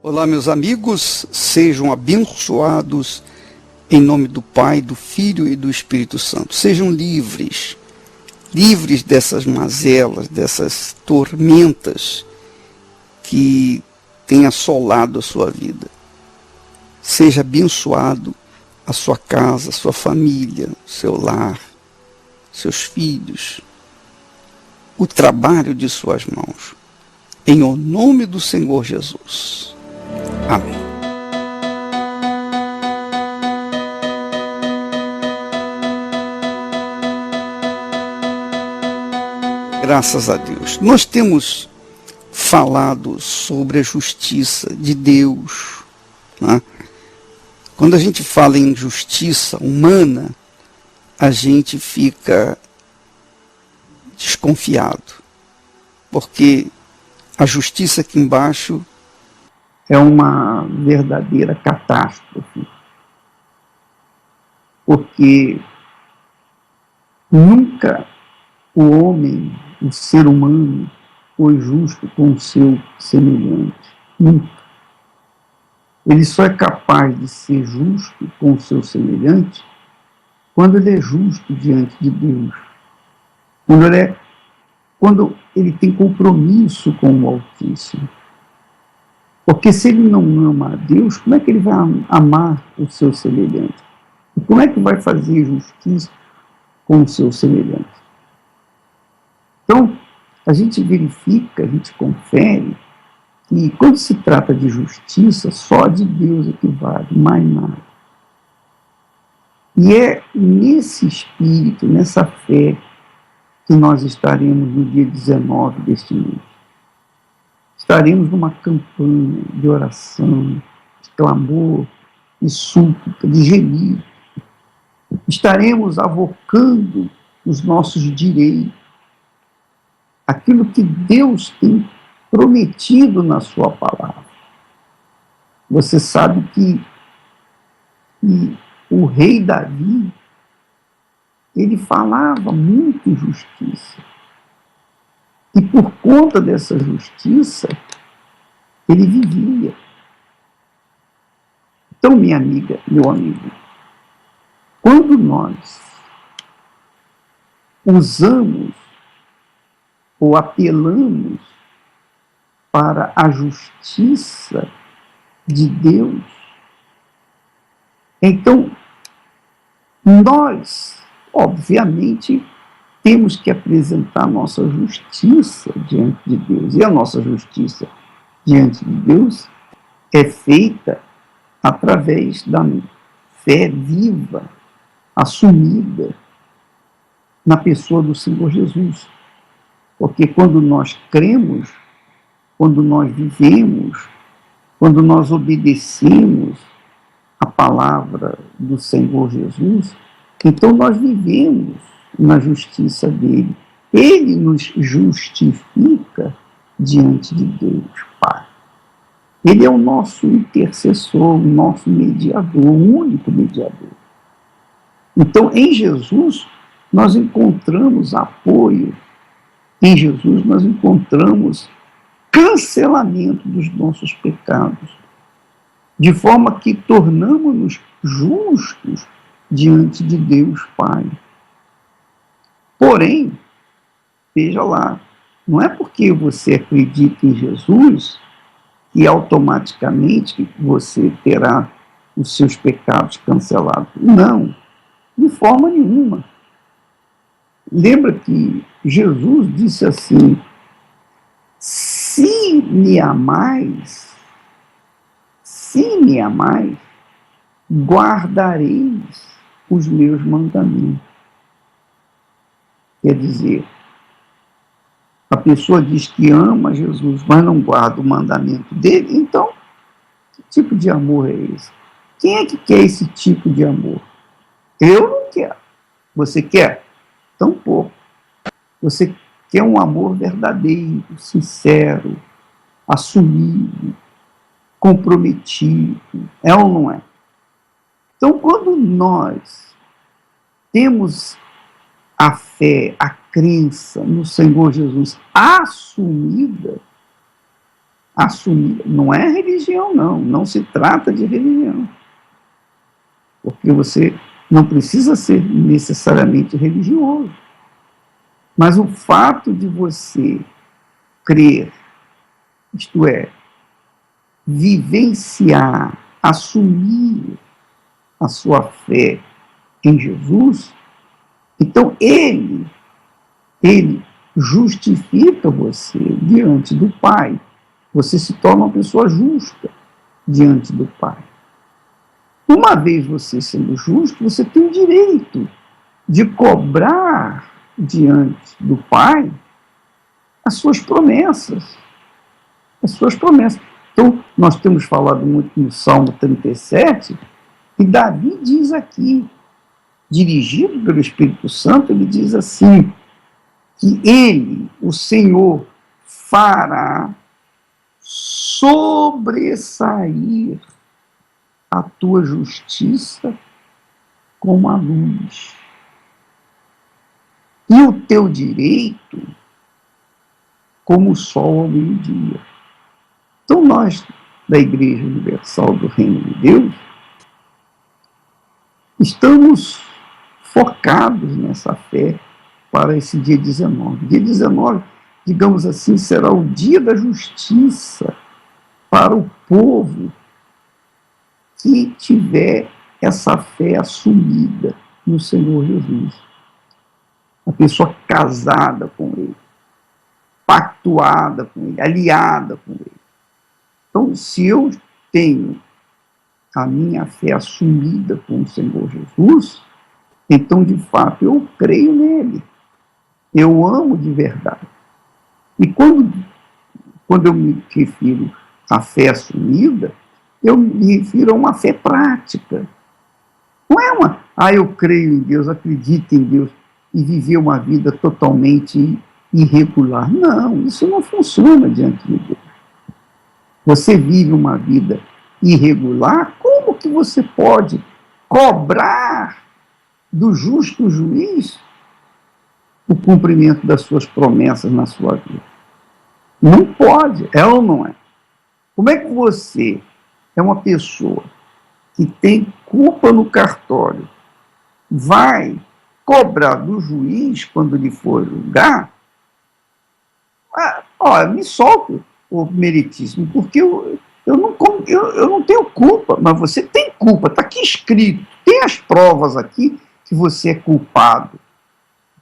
Olá, meus amigos, sejam abençoados em nome do Pai, do Filho e do Espírito Santo. Sejam livres dessas mazelas, dessas tormentas que têm assolado a sua vida. Seja abençoado a sua casa, a sua família, seu lar, seus filhos, o trabalho de suas mãos. Em o nome do Senhor Jesus. Amém. Graças a Deus. Nós temos falado sobre a justiça de Deus, né? Quando a gente fala em justiça humana, a gente fica desconfiado, porque a justiça aqui embaixo é uma verdadeira catástrofe, porque nunca o homem, o ser humano, foi justo com o seu semelhante. Nunca. Ele só é capaz de ser justo com o seu semelhante quando ele é justo diante de Deus. Quando ele tem compromisso com o Altíssimo. Porque se ele não ama a Deus, como é que ele vai amar o seu semelhante? E como é que vai fazer justiça com o seu semelhante? Então, a gente verifica, a gente confere, que quando se trata de justiça, só de Deus é que vale, mais nada. E é nesse espírito, nessa fé, que nós estaremos no dia 19 deste mês. Estaremos numa campanha de oração, de clamor, de súplica, de gemido. Estaremos avocando os nossos direitos, aquilo que Deus tem prometido na sua palavra. Você sabe que o rei Davi, ele falava muito em justiça. E por conta dessa justiça, ele vivia. Então, minha amiga, meu amigo, quando nós usamos ou apelamos para a justiça de Deus, então nós, obviamente, temos que apresentar nossa justiça diante de Deus. E a nossa justiça diante de Deus é feita através da fé viva, assumida na pessoa do Senhor Jesus. Porque quando nós cremos, quando nós vivemos, quando nós obedecemos a palavra do Senhor Jesus, então nós vivemos na justiça dele. Ele nos justifica diante de Deus, Pai. Ele é o nosso intercessor, o nosso mediador, o único mediador. Então, em Jesus, nós encontramos apoio. Em Jesus, nós encontramos cancelamento dos nossos pecados, de forma que tornamos-nos justos diante de Deus Pai. Porém, veja lá, não é porque você acredita em Jesus que automaticamente você terá os seus pecados cancelados. Não, de forma nenhuma. Lembra que Jesus disse assim: se me amais, guardareis os meus mandamentos. Quer dizer, a pessoa diz que ama Jesus, mas não guarda o mandamento dele, então, que tipo de amor é esse? Quem é que quer esse tipo de amor? Eu não quero. Você quer? Tão pouco. Você quer um amor verdadeiro, sincero, assumido, comprometido. É ou não é? Então, quando nós temos a fé, a crença no Senhor Jesus assumida, assumida. Não é religião, não. Não se trata de religião. Porque você não precisa ser necessariamente religioso. Mas o fato de você crer, isto é, vivenciar, assumir a sua fé em Jesus, então ele justifica você diante do Pai. Você se torna uma pessoa justa diante do Pai. Uma vez você sendo justo, você tem o direito de cobrar diante do Pai as suas promessas. As suas promessas. Então, nós temos falado muito no Salmo 37, e Davi diz aqui, dirigido pelo Espírito Santo, ele diz assim, que ele, o Senhor, fará sobressair a tua justiça como a luz, e o teu direito como o sol ao meio-dia. Então nós, da Igreja Universal do Reino de Deus, estamos focados nessa fé para esse dia 19. Dia 19, digamos assim, será o dia da justiça para o povo que tiver essa fé assumida no Senhor Jesus. A pessoa casada com Ele, pactuada com Ele, aliada com Ele. Então, se eu tenho a minha fé assumida com o Senhor Jesus, então, de fato, eu creio nele. Eu amo de verdade. E quando eu me refiro à fé assumida, eu me refiro a uma fé prática. Não é eu creio em Deus, acredito em Deus, e viver uma vida totalmente irregular. Não, isso não funciona diante de Deus. Você vive uma vida irregular, como que você pode cobrar do justo juiz o cumprimento das suas promessas na sua vida? Não pode, é ou não é? Como é que você é uma pessoa que tem culpa no cartório, vai cobrar do juiz quando lhe for julgar? Me solto, o meritíssimo, porque eu não tenho culpa, mas você tem culpa, está aqui escrito, tem as provas aqui que você é culpado.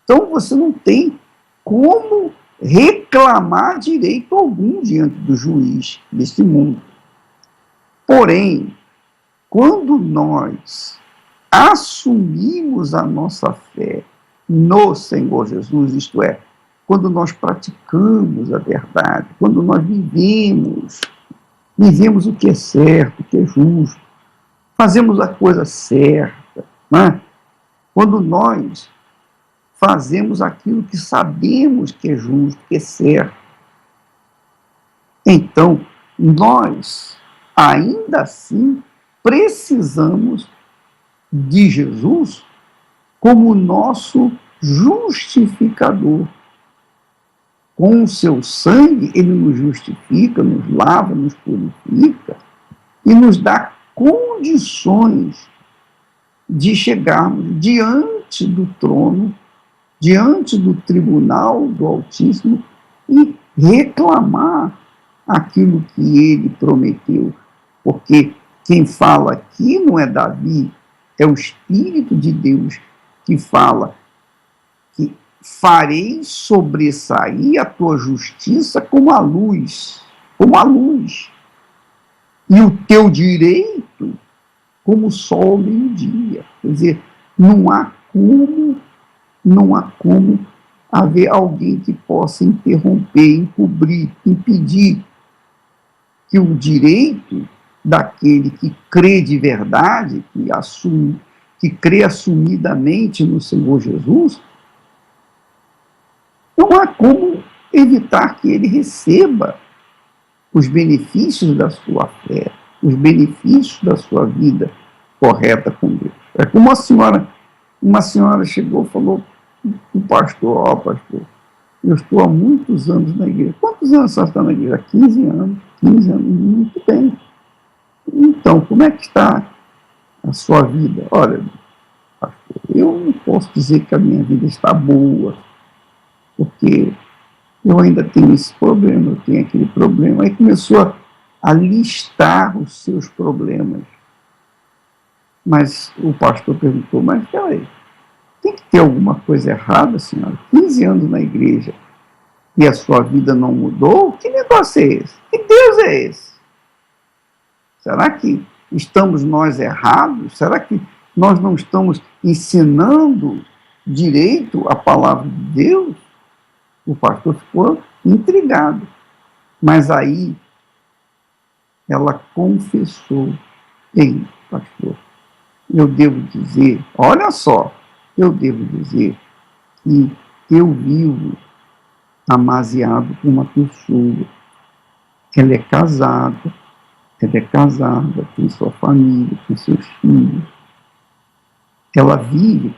Então você não tem como reclamar direito algum diante do juiz deste mundo. Porém, quando nós assumimos a nossa fé no Senhor Jesus, isto é, quando nós praticamos a verdade, quando nós vivemos o que é certo, o que é justo, fazemos a coisa certa, né? Quando nós fazemos aquilo que sabemos que é justo, que é certo, então nós, ainda assim, precisamos de Jesus como nosso justificador. Com o seu sangue, ele nos justifica, nos lava, nos purifica e nos dá condições de chegarmos diante do trono, diante do tribunal do Altíssimo e reclamar aquilo que ele prometeu. Porque quem fala aqui não é Davi, é o Espírito de Deus que fala que farei sobressair a tua justiça como a luz, e o teu direito como o sol ao meio-dia. Quer dizer, não há como haver alguém que possa interromper, encobrir, impedir que o direito daquele que crê de verdade, que crê assumidamente no Senhor Jesus, não há como evitar que ele receba os benefícios da sua fé, os benefícios da sua vida correta com Deus. É como uma senhora chegou e falou para o pastor, pastor, Eu estou há muitos anos na igreja. Quantos anos você está na igreja? 15 anos. 15 anos, muito bem. Então, como é que está a sua vida? Olha, pastor, eu não posso dizer que a minha vida está boa, porque eu ainda tenho esse problema, eu tenho aquele problema. Aí começou a listar os seus problemas. Mas o pastor perguntou, mas peraí, tem que ter alguma coisa errada, senhora? 15 anos na igreja e a sua vida não mudou? Que negócio é esse? Que Deus é esse? Será que estamos nós errados? Será que nós não estamos ensinando direito a palavra de Deus? O pastor ficou intrigado. Mas aí ela confessou: ei, pastor, eu devo dizer, olha só, eu devo dizer que eu vivo amasiado com uma pessoa. Ela é casada, tem sua família, tem seus filhos. Ela vive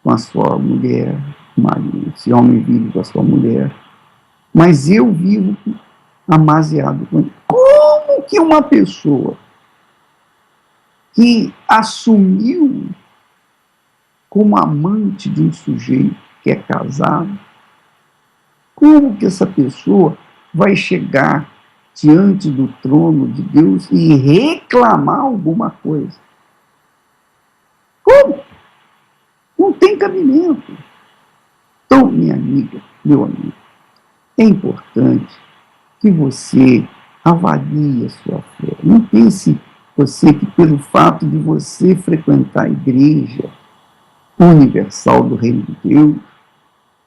com a sua mulher, marido, esse homem vive com a sua mulher. Mas eu vivo amasiado com ele. Como que uma pessoa que assumiu como amante de um sujeito que é casado, como que essa pessoa vai chegar diante do trono de Deus e reclamar alguma coisa? Como? Não tem cabimento. Então, minha amiga, meu amigo, é importante que você avalie a sua fé. Não pense você que pelo fato de você frequentar a igreja universal do Reino de Deus,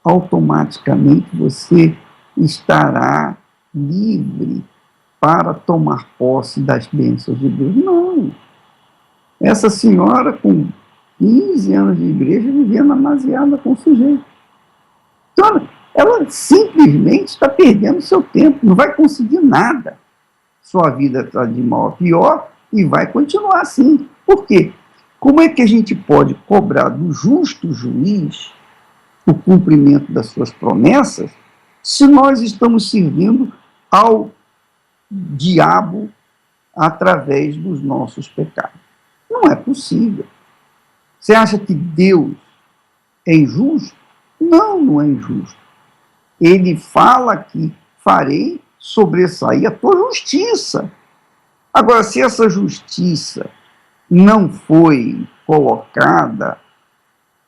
automaticamente você estará livre para tomar posse das bênçãos de Deus. Não. Essa senhora, com 15 anos de igreja, vivendo amasiada com o sujeito. Então, ela simplesmente está perdendo seu tempo, não vai conseguir nada. Sua vida está de mal a pior e vai continuar assim. Por quê? Como é que a gente pode cobrar do justo juiz o cumprimento das suas promessas se nós estamos servindo ao diabo através dos nossos pecados? Não é possível. Você acha que Deus é injusto? Não, não é injusto. Ele fala que farei sobressair a tua justiça. Agora, se essa justiça não foi colocada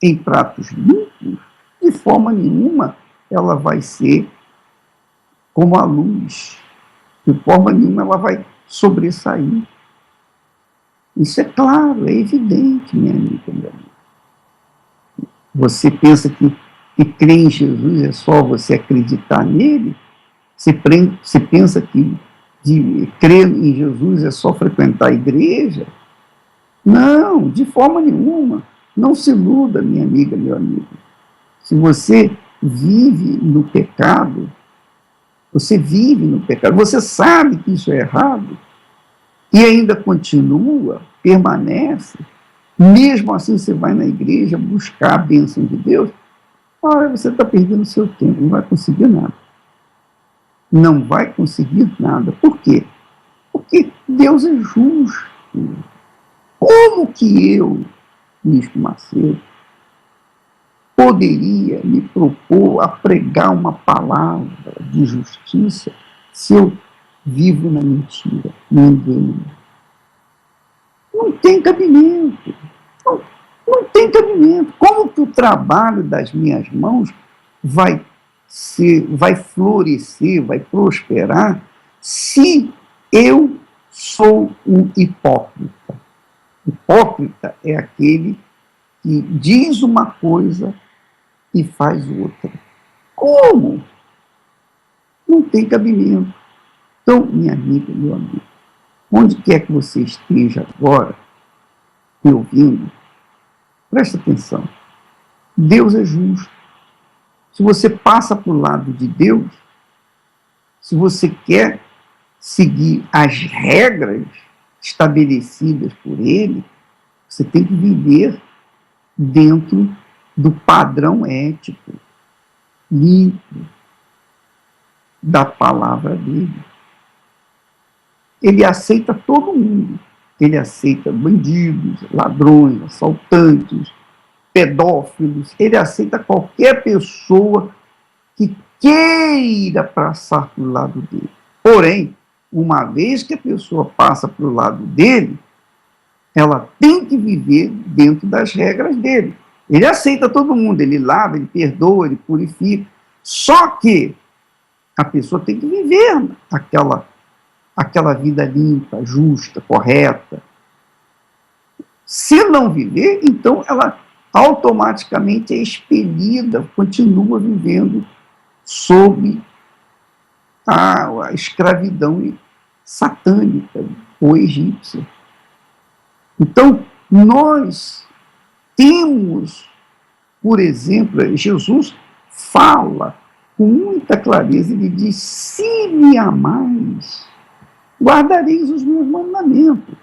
em pratos limpos, de forma nenhuma ela vai ser como a luz. De forma nenhuma ela vai sobressair. Isso é claro, é evidente, minha amiga, meu amigo. Você pensa que crer em Jesus é só você acreditar nele? Você pensa que crer em Jesus é só frequentar a igreja? Não, de forma nenhuma. Não se iluda, minha amiga, meu amigo. Se você vive no pecado, você sabe que isso é errado, e ainda continua, permanece, mesmo assim você vai na igreja buscar a bênção de Deus, olha, você está perdendo seu tempo, não vai conseguir nada. Não vai conseguir nada. Por quê? Porque Deus é justo. Como que eu, Bispo Macedo, poderia me propor a pregar uma palavra de justiça se eu vivo na mentira, no engano? Não tem cabimento. Não tem cabimento. Como que o trabalho das minhas mãos vai florescer, vai prosperar, se eu sou um hipócrita? Hipócrita é aquele que diz uma coisa e faz outra. Como? Não tem cabimento. Então, minha amiga, meu amigo, onde quer que você esteja agora, me ouvindo, presta atenção. Deus é justo. Se você passa para o lado de Deus, se você quer seguir as regras estabelecidas por Ele, você tem que viver dentro do padrão ético. limpo da palavra dele. Ele aceita todo mundo. Ele aceita bandidos, ladrões, assaltantes, pedófilos. Ele aceita qualquer pessoa que queira passar para o lado dele. Porém, uma vez que a pessoa passa para o lado dele, ela tem que viver dentro das regras dele. Ele aceita todo mundo, ele lava, ele perdoa, ele purifica. Só que a pessoa tem que viver aquela vida limpa, justa, correta. Se não viver, então ela automaticamente é expelida, continua vivendo sob a escravidão satânica ou egípcia. Então, nós temos, por exemplo, Jesus fala com muita clareza, ele diz: se me amais, guardareis os meus mandamentos.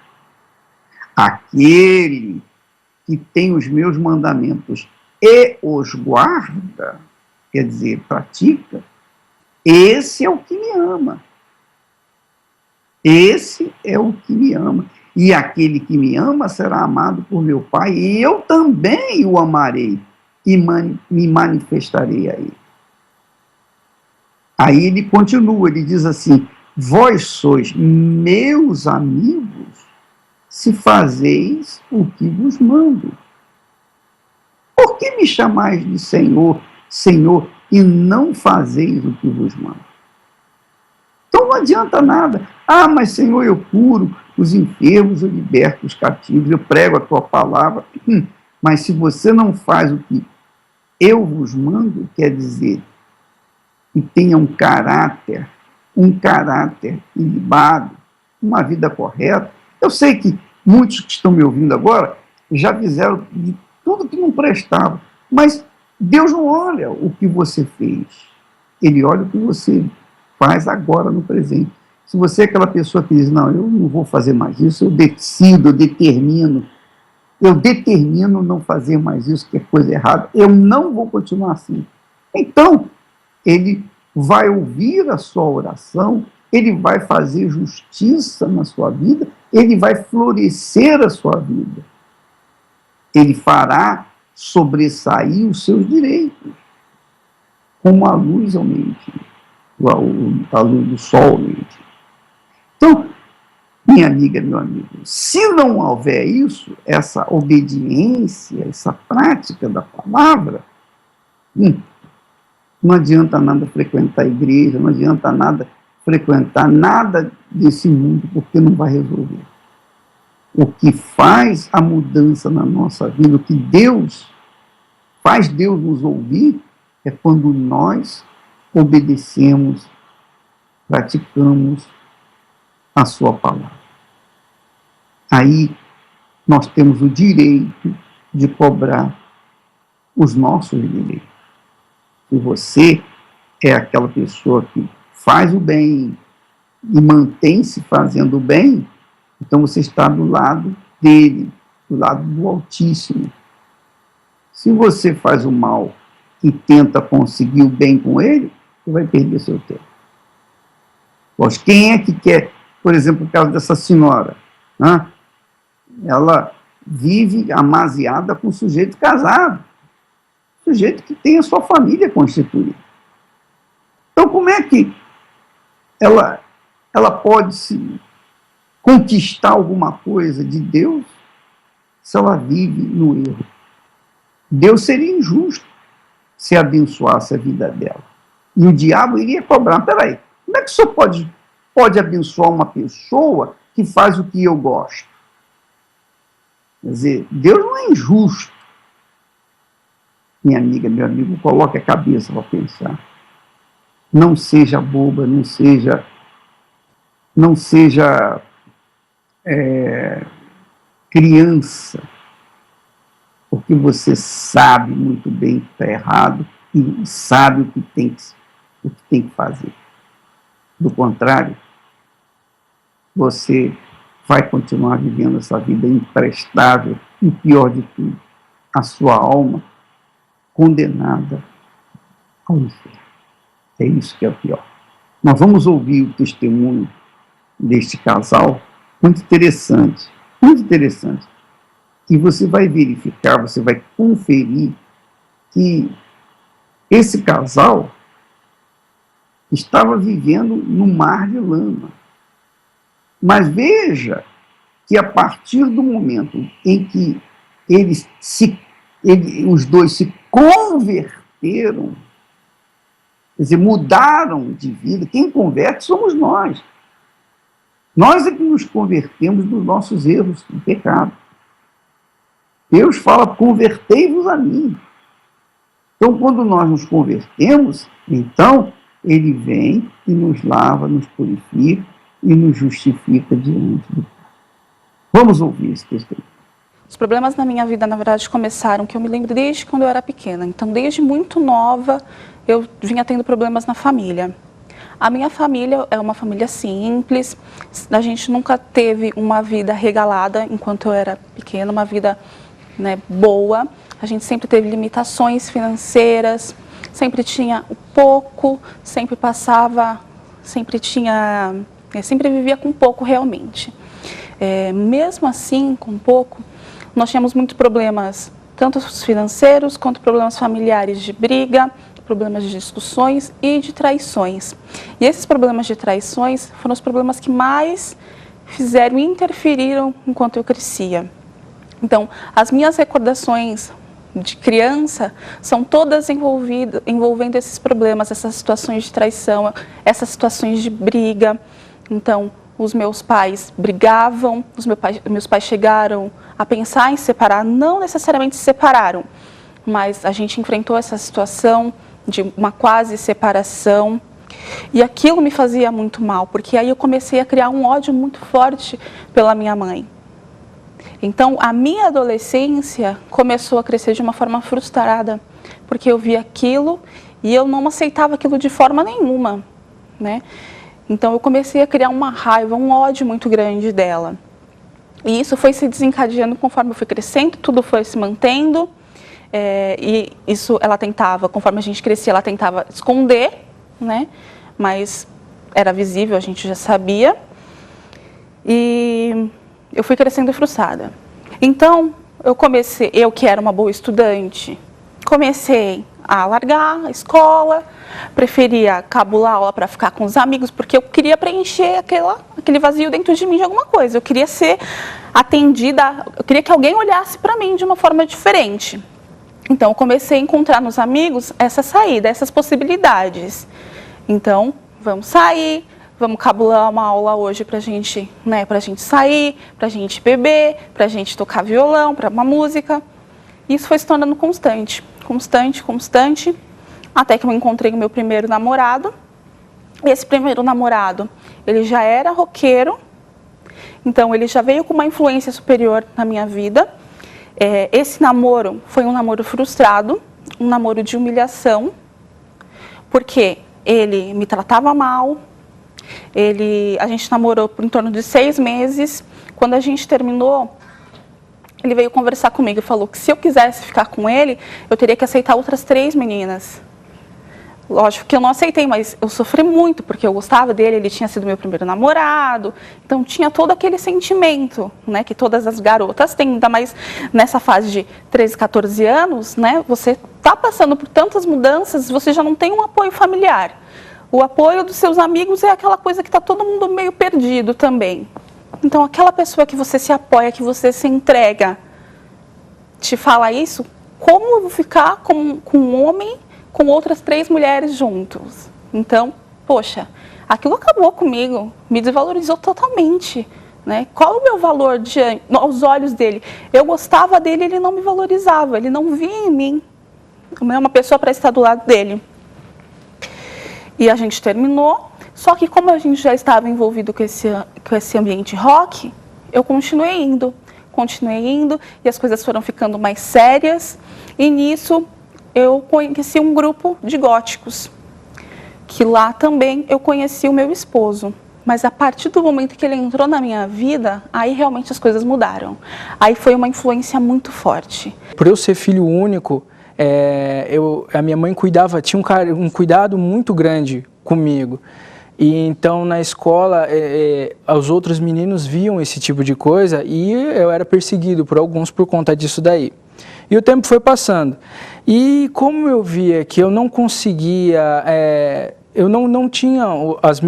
Aquele que tem os meus mandamentos e os guarda, quer dizer, pratica, esse é o que me ama. Esse é o que me ama. E aquele que me ama será amado por meu Pai, e eu também o amarei e me manifestarei a ele. Aí ele continua, ele diz assim: vós sois meus amigos se fazeis o que vos mando. Por que me chamais de Senhor, Senhor, e não fazeis o que vos mando? Então não adianta nada. Ah, mas Senhor, eu curo os enfermos, eu liberto os cativos, eu prego a tua palavra. Mas se você não faz o que eu vos mando, quer dizer, que tenha um caráter ilibado, uma vida correta. Eu sei que muitos que estão me ouvindo agora já fizeram de tudo que não prestava, mas Deus não olha o que você fez, Ele olha o que você faz agora no presente. Se você é aquela pessoa que diz: não, eu não vou fazer mais isso, eu decido, eu determino não fazer mais isso, que é coisa errada, eu não vou continuar assim. Então, ele vai ouvir a sua oração, ele vai fazer justiça na sua vida, ele vai florescer a sua vida. Ele fará sobressair os seus direitos, como a luz ao meio-dia, a luz do sol ao meio-dia. Então, minha amiga, meu amigo, se não houver isso, essa obediência, essa prática da palavra, não adianta nada frequentar a igreja, não adianta nada frequentar nada desse mundo, porque não vai resolver. O que faz a mudança na nossa vida, o que faz Deus nos ouvir, é quando nós obedecemos, praticamos a sua palavra. Aí nós temos o direito de cobrar os nossos direitos. Se você é aquela pessoa que faz o bem e mantém-se fazendo o bem, então você está do lado dele, do lado do Altíssimo. Se você faz o mal e tenta conseguir o bem com ele, você vai perder seu tempo. Pois quem é que quer, por exemplo, o caso dessa senhora, né? Ela vive amasiada com um sujeito casado, sujeito que tem a sua família constituída. Então, como é que ela pode se conquistar alguma coisa de Deus se ela vive no erro? Deus seria injusto se abençoasse a vida dela. E o diabo iria cobrar: peraí, como é que o senhor pode abençoar uma pessoa que faz o que eu gosto? Quer dizer, Deus não é injusto. Minha amiga, meu amigo, coloque a cabeça para pensar. Não seja boba, não seja criança, porque você sabe muito bem que está errado e sabe o que tem que fazer. Do contrário, você vai continuar vivendo essa vida imprestável e, pior de tudo, a sua alma condenada ao inferno. É isso que é o pior. Nós vamos ouvir o testemunho deste casal, muito interessante, e você vai verificar, você vai conferir que esse casal estava vivendo no mar de lama. Mas veja que a partir do momento em que os dois se converteram, quer dizer, mudaram de vida, quem converte somos nós. Nós é que nos convertemos dos nossos erros do pecado. Deus fala, convertei-vos a mim. Então, quando nós nos convertemos, então, Ele vem e nos lava, nos purifica e nos justifica diante do Pai. Vamos ouvir esse texto aí. Os problemas na minha vida, na verdade, começaram, que eu me lembro desde quando eu era pequena. Então, desde muito nova, eu vinha tendo problemas na família. A minha família é uma família simples, a gente nunca teve uma vida regalada enquanto eu era pequena, uma vida, né, boa. A gente sempre teve limitações financeiras, sempre tinha pouco, sempre passava, sempre vivia com pouco realmente. Mesmo assim, com pouco, nós tínhamos muitos problemas, tanto financeiros quanto problemas familiares de briga, problemas de discussões e de traições. E esses problemas de traições foram os problemas que mais fizeram e interferiram enquanto eu crescia. Então, as minhas recordações de criança são todas envolvendo esses problemas, essas situações de traição, essas situações de briga. Então, os meus pais brigavam, meus pais chegaram a pensar em separar, não necessariamente se separaram, mas a gente enfrentou essa situação de uma quase separação, e aquilo me fazia muito mal, porque aí eu comecei a criar um ódio muito forte pela minha mãe. Então, a minha adolescência começou a crescer de uma forma frustrada, porque eu via aquilo e eu não aceitava aquilo de forma nenhuma, né? Então, eu comecei a criar uma raiva, um ódio muito grande dela. E isso foi se desencadeando conforme eu fui crescendo, tudo foi se mantendo. E isso ela tentava, conforme a gente crescia, ela tentava esconder, né? Mas era visível, a gente já sabia. E eu fui crescendo frustrada. Então, eu que era uma boa estudante, comecei a largar a escola, preferia cabular aula para ficar com os amigos, porque eu queria preencher aquele vazio dentro de mim de alguma coisa. Eu queria ser atendida, eu queria que alguém olhasse para mim de uma forma diferente. Então, eu comecei a encontrar nos amigos essa saída, essas possibilidades. Então, vamos sair, vamos cabular uma aula hoje para gente, né, pra gente sair, pra gente beber, pra gente tocar violão, para uma música. Isso foi se tornando constante, até que eu encontrei o meu primeiro namorado. E esse primeiro namorado, ele já era roqueiro, então ele já veio com uma influência superior na minha vida. Esse namoro foi um namoro frustrado, um namoro de humilhação, porque ele me tratava mal, a gente namorou por em torno de 6 meses. Quando a gente terminou, ele veio conversar comigo e falou que se eu quisesse ficar com ele, eu teria que aceitar outras 3 meninas. Lógico que eu não aceitei, mas eu sofri muito, porque eu gostava dele, ele tinha sido meu primeiro namorado, então tinha todo aquele sentimento, né, que todas as garotas têm, ainda mais nessa fase de 13, 14 anos, né, você está passando por tantas mudanças, você já não tem um apoio familiar. O apoio dos seus amigos é aquela coisa que está todo mundo meio perdido também. Então, aquela pessoa que você se apoia, que você se entrega, te fala isso, como eu vou ficar com um homem com outras 3 mulheres juntos? Então, poxa, aquilo acabou comigo, me desvalorizou totalmente, né? Qual o meu valor aos olhos dele? Eu gostava dele, ele não me valorizava, ele não via em mim uma pessoa para estar do lado dele. E a gente terminou, só que como a gente já estava envolvido com esse ambiente rock, eu continuei indo, e as coisas foram ficando mais sérias, e nisso eu conheci um grupo de góticos, que lá também eu conheci o meu esposo. Mas a partir do momento que ele entrou na minha vida, aí realmente as coisas mudaram. Aí foi uma influência muito forte. Por eu ser filho único, a minha mãe tinha um cuidado muito grande comigo. E então na escola os outros meninos viam esse tipo de coisa e eu era perseguido por alguns por conta disso daí. E o tempo foi passando. E como eu via que eu não conseguia, eu não tinha os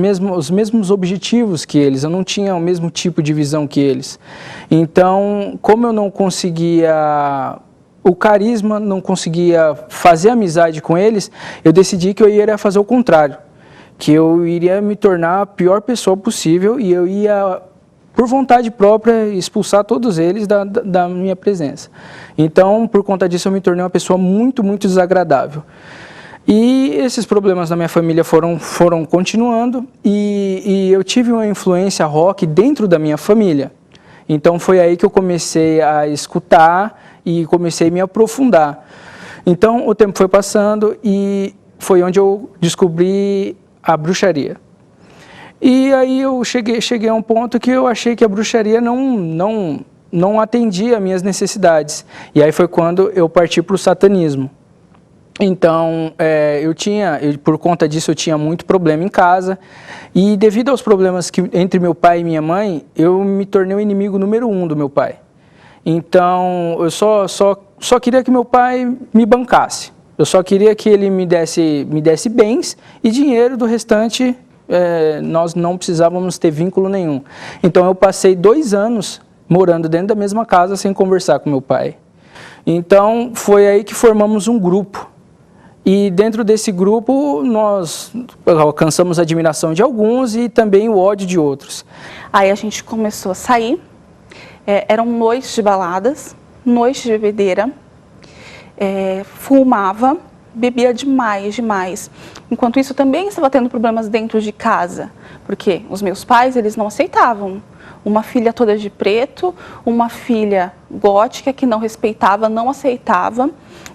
mesmos objetivos que eles, eu não tinha o mesmo tipo de visão que eles. Então, como eu não conseguia o carisma, não conseguia fazer amizade com eles, eu decidi que eu iria fazer o contrário. Que eu iria me tornar a pior pessoa possível e eu ia, por vontade própria, expulsar todos eles da minha presença. Então, por conta disso, eu me tornei uma pessoa muito, muito desagradável. E esses problemas na minha família foram continuando e eu tive uma influência rock dentro da minha família. Então, foi aí que eu comecei a escutar e comecei a me aprofundar. Então, o tempo foi passando e foi onde eu descobri a bruxaria. E aí eu cheguei a um ponto que eu achei que a bruxaria não atendia às minhas necessidades. E aí foi quando eu parti para o satanismo. Então, por conta disso, eu tinha muito problema em casa. E devido aos problemas entre meu pai e minha mãe, eu me tornei o inimigo número 1 do meu pai. Então, eu só queria que meu pai me bancasse. Eu só queria que ele me desse bens e dinheiro, do restante nós não precisávamos ter vínculo nenhum. Então eu passei 2 anos morando dentro da mesma casa sem conversar com meu pai. Então foi aí que formamos um grupo. E dentro desse grupo nós alcançamos a admiração de alguns e também o ódio de outros. Aí a gente começou a sair, eram noites de baladas, noites de bebedeira. Fumava, bebia demais. Enquanto isso, também estava tendo problemas dentro de casa, porque os meus pais, eles não aceitavam uma filha toda de preto, uma filha gótica que não respeitava, não aceitava.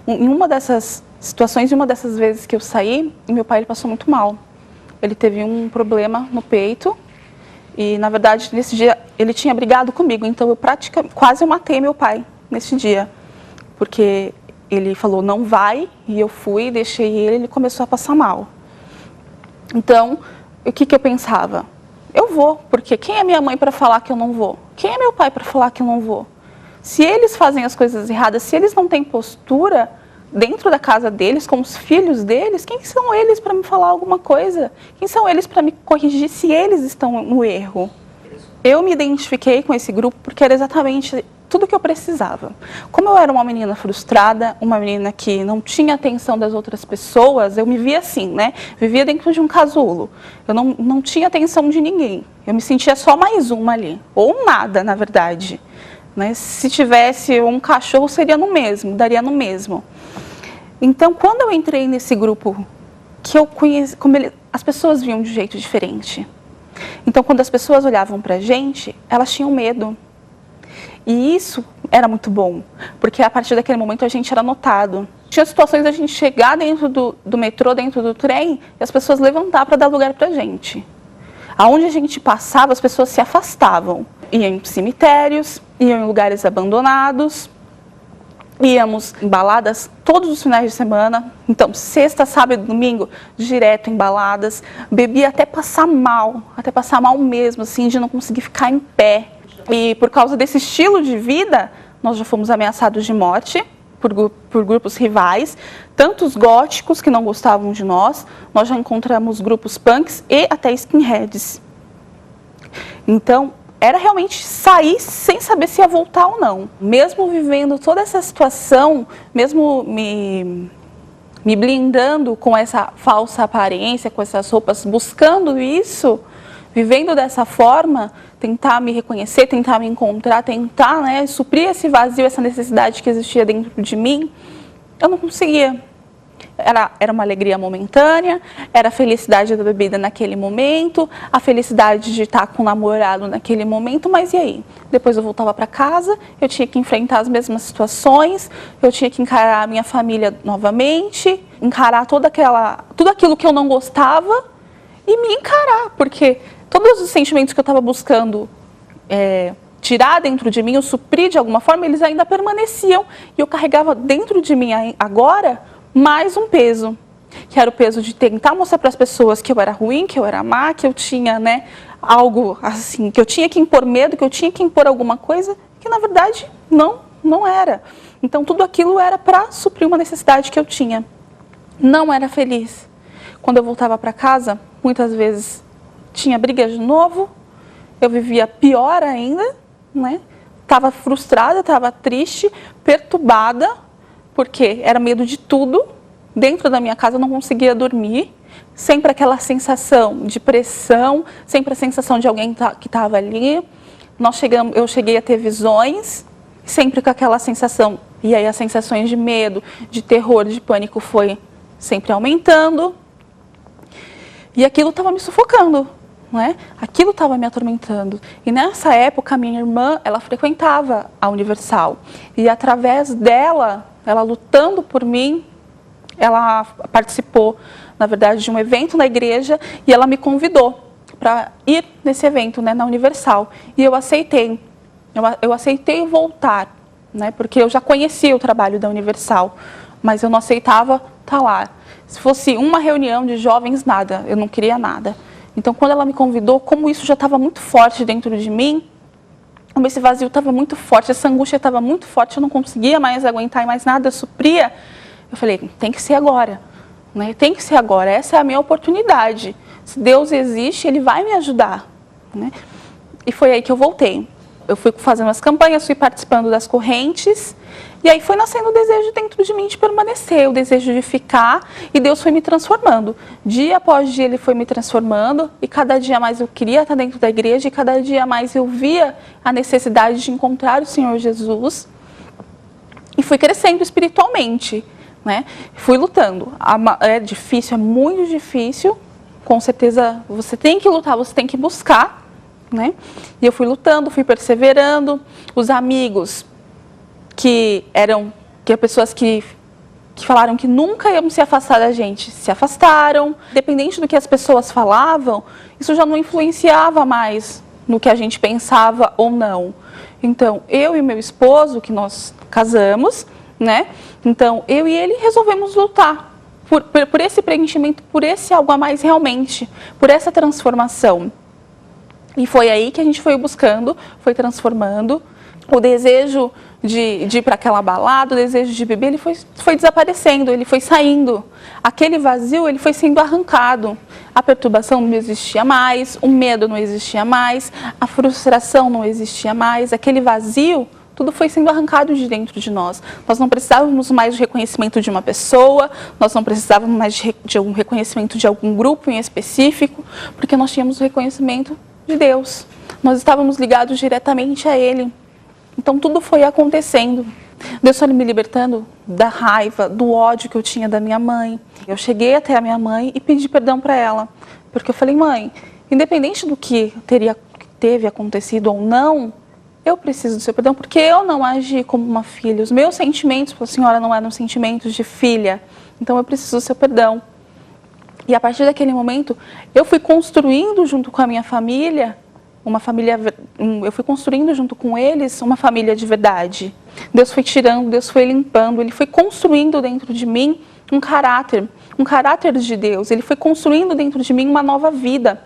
Em uma dessas situações, em uma dessas vezes que eu saí, meu pai ele passou muito mal. Ele teve um problema no peito e, na verdade, nesse dia ele tinha brigado comigo, então eu quase matei meu pai nesse dia, porque ele falou, não vai, e eu fui, deixei ele começou a passar mal. Então, o que eu pensava? Eu vou, porque quem é minha mãe para falar que eu não vou? Quem é meu pai para falar que eu não vou? Se eles fazem as coisas erradas, se eles não têm postura dentro da casa deles, com os filhos deles, quem são eles para me falar alguma coisa? Quem são eles para me corrigir se eles estão no erro? Eu me identifiquei com esse grupo porque era exatamente tudo que eu precisava. Como eu era uma menina frustrada, uma menina que não tinha atenção das outras pessoas, eu me via assim, né? Vivia dentro de um casulo. Eu não tinha atenção de ninguém. Eu me sentia só mais uma ali. Ou nada, na verdade. Né? Se tivesse um cachorro, seria no mesmo, daria no mesmo. Então, quando eu entrei nesse grupo, que eu conheci, as pessoas viam de um jeito diferente. Então, quando as pessoas olhavam pra gente, elas tinham medo. E isso era muito bom, porque a partir daquele momento a gente era notado. Tinha situações da gente chegar dentro do metrô, dentro do trem, e as pessoas levantar para dar lugar pra gente. Aonde a gente passava, as pessoas se afastavam. Iam em cemitérios, iam em lugares abandonados, íamos em baladas todos os finais de semana. Então, sexta, sábado e domingo, direto em baladas. Bebia até passar mal mesmo, assim, de não conseguir ficar em pé. E por causa desse estilo de vida, nós já fomos ameaçados de morte por grupos rivais, tanto os góticos que não gostavam de nós já encontramos grupos punks e até skinheads. Então, era realmente sair sem saber se ia voltar ou não. Mesmo vivendo toda essa situação, mesmo me blindando com essa falsa aparência, com essas roupas, buscando isso, vivendo dessa forma, tentar me reconhecer, tentar me encontrar, tentar, né, suprir esse vazio, essa necessidade que existia dentro de mim, eu não conseguia. Era uma alegria momentânea, era a felicidade da bebida naquele momento, a felicidade de estar com o namorado naquele momento, mas e aí? Depois eu voltava para casa, eu tinha que enfrentar as mesmas situações, eu tinha que encarar a minha família novamente, encarar tudo aquilo que eu não gostava e me encarar, porque todos os sentimentos que eu estava buscando tirar dentro de mim, ou suprir de alguma forma, eles ainda permaneciam. E eu carregava dentro de mim agora mais um peso, que era o peso de tentar mostrar para as pessoas que eu era ruim, que eu era má, que eu tinha, né, algo assim, que eu tinha que impor medo, que eu tinha que impor alguma coisa, que na verdade não era. Então tudo aquilo era para suprir uma necessidade que eu tinha. Não era feliz. Quando eu voltava para casa, muitas vezes tinha briga de novo, eu vivia pior ainda, né? Estava frustrada, estava triste, perturbada, porque era medo de tudo. Dentro da minha casa eu não conseguia dormir, sempre aquela sensação de pressão, sempre a sensação de alguém que estava ali. Eu cheguei a ter visões, sempre com aquela sensação, e aí as sensações de medo, de terror, de pânico foi sempre aumentando. E aquilo estava me sufocando, né? Aquilo estava me atormentando. E nessa época, a minha irmã, ela frequentava a Universal. E através dela, ela lutando por mim, ela participou, na verdade, de um evento na igreja e ela me convidou para ir nesse evento, né, na Universal. E eu aceitei. Eu aceitei voltar, né, porque eu já conhecia o trabalho da Universal, mas eu não aceitava estar lá. Se fosse uma reunião de jovens, nada, eu não queria nada. Então, quando ela me convidou, como isso já estava muito forte dentro de mim, como esse vazio estava muito forte, essa angústia estava muito forte, eu não conseguia mais aguentar e mais nada supria, eu falei, tem que ser agora, né? Tem que ser agora, essa é a minha oportunidade. Se Deus existe, Ele vai me ajudar, né? E foi aí que eu voltei. Eu fui fazendo as campanhas, fui participando das correntes, e aí foi nascendo o desejo dentro de mim de permanecer, o desejo de ficar, e Deus foi me transformando. Dia após dia Ele foi me transformando, e cada dia mais eu queria estar dentro da igreja, e cada dia mais eu via a necessidade de encontrar o Senhor Jesus, e fui crescendo espiritualmente, né? Fui lutando. É difícil, é muito difícil, com certeza você tem que lutar, você tem que buscar, né? E eu fui lutando, fui perseverando. Os amigos que pessoas que falaram que nunca iam se afastar da gente, se afastaram. Independente do que as pessoas falavam, isso já não influenciava mais no que a gente pensava ou não. Então, eu e meu esposo, que nós casamos, né? Então, eu e ele resolvemos lutar por esse preenchimento, por esse algo a mais realmente, por essa transformação. E foi aí que a gente foi buscando, foi transformando. O desejo de ir para aquela balada, o desejo de beber, ele foi desaparecendo, ele foi saindo. Aquele vazio, ele foi sendo arrancado. A perturbação não existia mais, o medo não existia mais, a frustração não existia mais. Aquele vazio, tudo foi sendo arrancado de dentro de nós. Nós não precisávamos mais de reconhecimento de uma pessoa, nós não precisávamos mais de um reconhecimento de algum grupo em específico, porque nós tínhamos o reconhecimento de Deus. Nós estávamos ligados diretamente a Ele. Então tudo foi acontecendo. Deus foi me libertando da raiva, do ódio que eu tinha da minha mãe. Eu cheguei até a minha mãe e pedi perdão para ela. Porque eu falei, mãe, independente do que teve acontecido ou não, eu preciso do seu perdão, porque eu não agi como uma filha. Os meus sentimentos para a senhora não eram sentimentos de filha. Então eu preciso do seu perdão. E a partir daquele momento, eu fui construindo junto com a minha família, eu fui construindo junto com eles uma família de verdade. Deus foi tirando, Deus foi limpando, Ele foi construindo dentro de mim um caráter de Deus. Ele foi construindo dentro de mim uma nova vida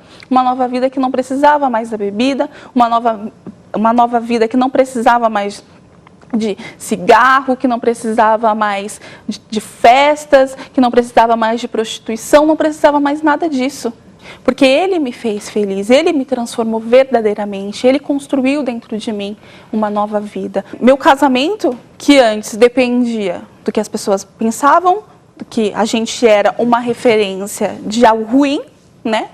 que não precisava mais da bebida, uma nova vida que não precisava mais de cigarro, que não precisava mais de festas, que não precisava mais de prostituição, não precisava mais nada disso. Porque Ele me fez feliz, Ele me transformou verdadeiramente, Ele construiu dentro de mim uma nova vida. Meu casamento, que antes dependia do que as pessoas pensavam, do que a gente era uma referência de algo ruim, né?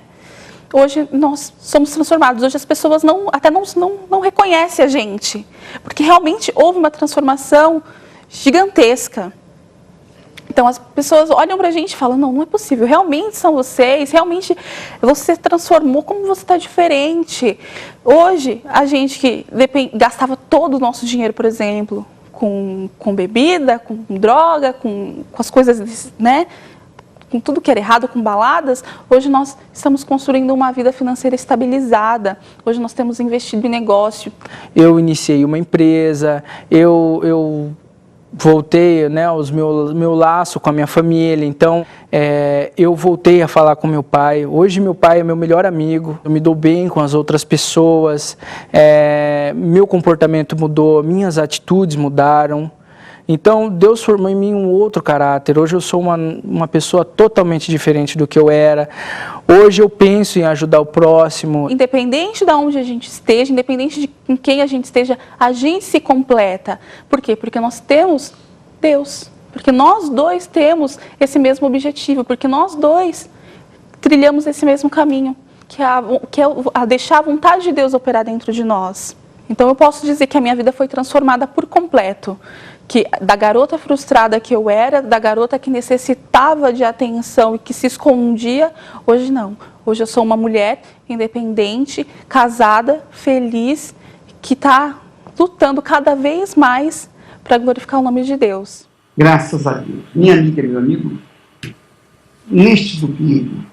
Hoje nós somos transformados, hoje as pessoas até não reconhecem a gente, porque realmente houve uma transformação gigantesca. Então as pessoas olham pra gente e falam, não é possível, realmente são vocês, realmente você se transformou, como você está diferente. Hoje, a gente que gastava todo o nosso dinheiro, por exemplo, com bebida, com droga, com as coisas, né? com tudo que era errado, com baladas, hoje nós estamos construindo uma vida financeira estabilizada. Hoje nós temos investido em negócio. Eu iniciei uma empresa, eu voltei, né, meu laço com a minha família, então eu voltei a falar com meu pai. Hoje meu pai é meu melhor amigo, eu me dou bem com as outras pessoas, meu comportamento mudou, minhas atitudes mudaram. Então Deus formou em mim um outro caráter. Hoje eu sou uma pessoa totalmente diferente do que eu era. Hoje eu penso em ajudar o próximo. Independente de onde a gente esteja, independente de com quem a gente esteja, a gente se completa. Por quê? Porque nós temos Deus. Porque nós dois temos esse mesmo objetivo. Porque nós dois trilhamos esse mesmo caminho, que é a deixar a vontade de Deus operar dentro de nós. Então eu posso dizer que a minha vida foi transformada por completo. Que da garota frustrada que eu era, da garota que necessitava de atenção e que se escondia, hoje não. Hoje eu sou uma mulher independente, casada, feliz, que está lutando cada vez mais para glorificar o nome de Deus. Graças a Deus. Minha amiga, meu amigo, neste domingo,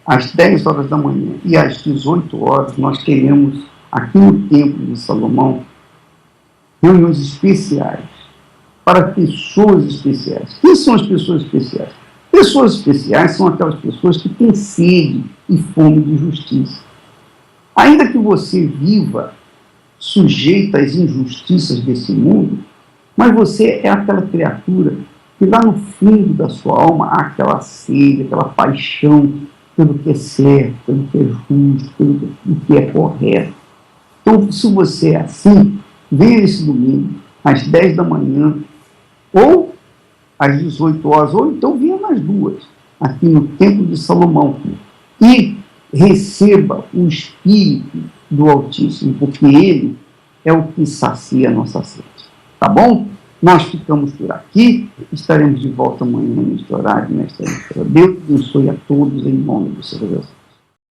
às 10 horas da manhã e às 18 horas, nós teremos aqui no Templo de Salomão reuniões especiais para pessoas especiais. Quem são as pessoas especiais? Pessoas especiais são aquelas pessoas que têm sede e fome de justiça. Ainda que você viva sujeita às injustiças desse mundo, mas você é aquela criatura que lá no fundo da sua alma há aquela sede, aquela paixão pelo que é certo, pelo que é justo, pelo que é correto. Então, se você é assim, venha nesse domingo, às 10 da manhã, ou às 18 horas, ou então venha nas duas, aqui no Templo de Salomão, e receba o Espírito do Altíssimo, porque Ele é o que sacia a nossa sede. Tá bom? Nós ficamos por aqui, estaremos de volta amanhã neste horário, nesta emissora. Deus abençoe a todos em nome do Senhor Jesus.